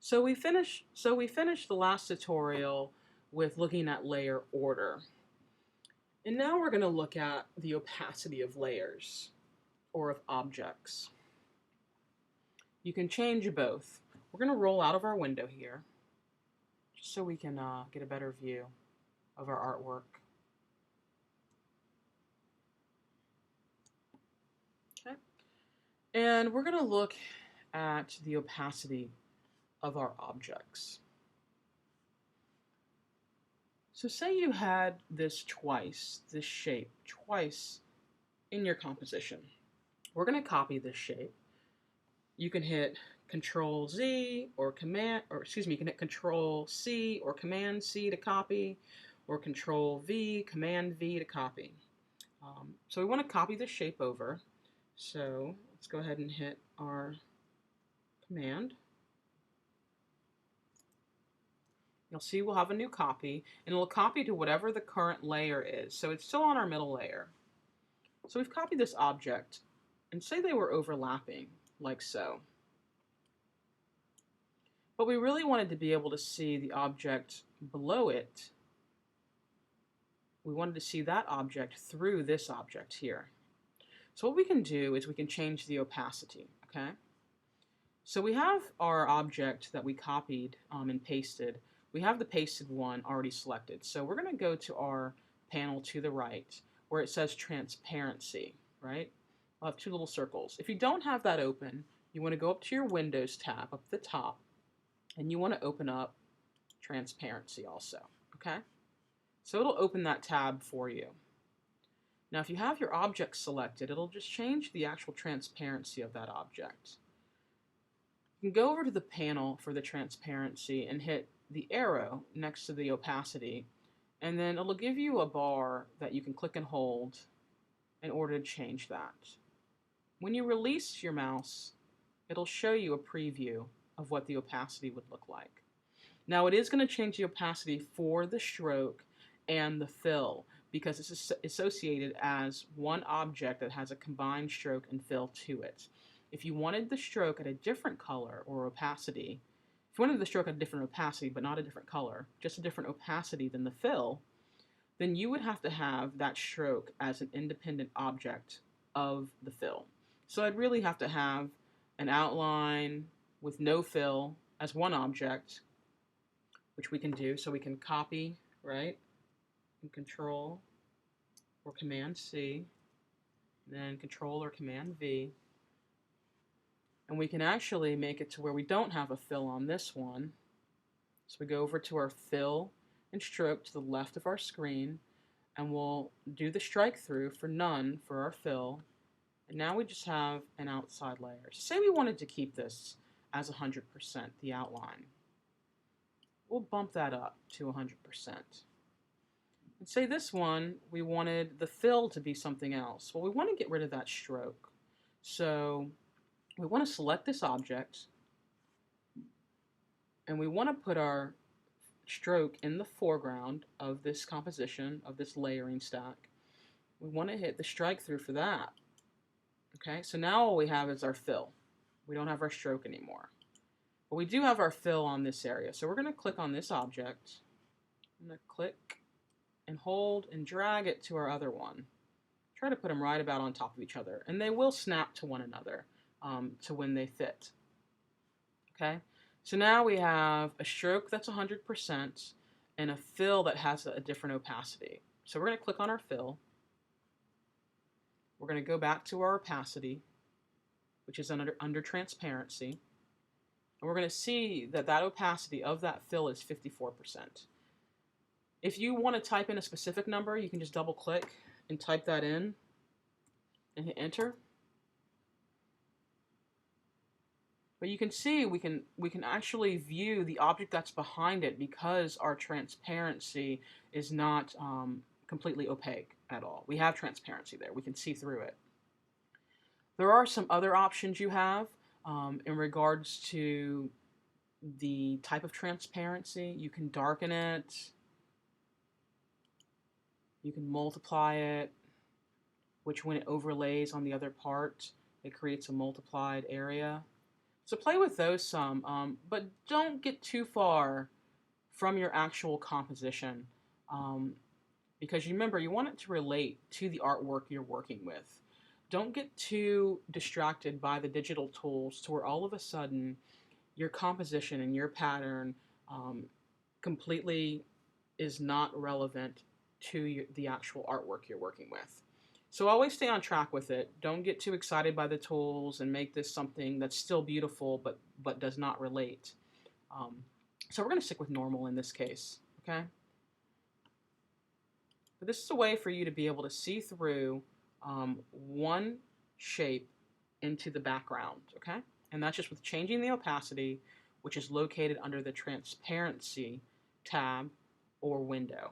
So we finished the last tutorial with looking at layer order. And now we're going to look at the opacity of layers or of objects. You can change both. We're going to roll out of our window here just so we can get a better view of our artwork. Okay. And we're going to look at the opacity of our objects. So say you had this shape twice in your composition. We're going to copy this shape. You can hit Control Z or you can hit Control C or Command C to copy, or Control V, Command V to copy. So we want to copy this shape over. So let's go ahead and hit our Command. You'll see we'll have a new copy, and it'll copy to whatever the current layer is. So it's still on our middle layer. So we've copied this object, and say they were overlapping, like so. But we really wanted to be able to see the object below it. We wanted to see that object through this object here. So what we can do is we can change the opacity, okay? So we have our object that we copied and pasted. We have the pasted one already selected. So we're going to go to our panel to the right where it says transparency, right? We'll have two little circles. If you don't have that open, you want to go up to your Windows tab up at the top, and you want to open up transparency also, okay? So it'll open that tab for you. Now if you have your object selected, it'll just change the actual transparency of that object. You can go over to the panel for the transparency and hit the arrow next to the opacity, and then it'll give you a bar that you can click and hold in order to change that. When you release your mouse, it'll show you a preview of what the opacity would look like. Now it is going to change the opacity for the stroke and the fill because it's associated as one object that has a combined stroke and fill to it. If you wanted the stroke at a different color or opacity, if you wanted the stroke at a different opacity but not a different color, just a different opacity than the fill, then you would have to have that stroke as an independent object of the fill. So I'd really have to have an outline with no fill as one object, which we can do. So we can copy, right, and Control or Command C, then Control or Command V. And we can actually make it to where we don't have a fill on this one. So we go over to our fill and stroke to the left of our screen, and we'll do the strike through for none for our fill. And now we just have an outside layer. So say we wanted to keep this as 100%, the outline. We'll bump that up to 100%. And say this one, we wanted the fill to be something else. Well, we want to get rid of that stroke. So we want to select this object, and we want to put our stroke in the foreground of this composition, of this layering stack. We want to hit the strike through for that. Okay, so now all we have is our fill. We don't have our stroke anymore. But we do have our fill on this area. So we're going to click on this object. I'm going to click and hold and drag it to our other one. Try to put them right about on top of each other. And they will snap to one another to when they fit. Okay, so now we have a stroke that's 100% and a fill that has a different opacity. So we're going to click on our fill. We're going to go back to our opacity, which is under transparency. And we're going to see that that opacity of that fill is 54%. If you want to type in a specific number, you can just double click and type that in and hit enter. But you can see we can actually view the object that's behind it because our transparency is not completely opaque at all. We have transparency there. We can see through it. There are some other options you have in regards to the type of transparency. You can darken it. You can multiply it, which when it overlays on the other part, it creates a multiplied area. So play with those some, but don't get too far from your actual composition, um, because you remember you want it to relate to the artwork you're working with. Don't get too distracted by the digital tools to where all of a sudden your composition and your pattern um, completely is not relevant to the actual artwork you're working with. So always stay on track with it. Don't get too excited by the tools and make this something that's still beautiful but does not relate. Um, so we're going to stick with normal in this case, okay? But this is a way for you to be able to see through one shape into the background, okay? And that's just with changing the opacity, which is located under the transparency tab or window.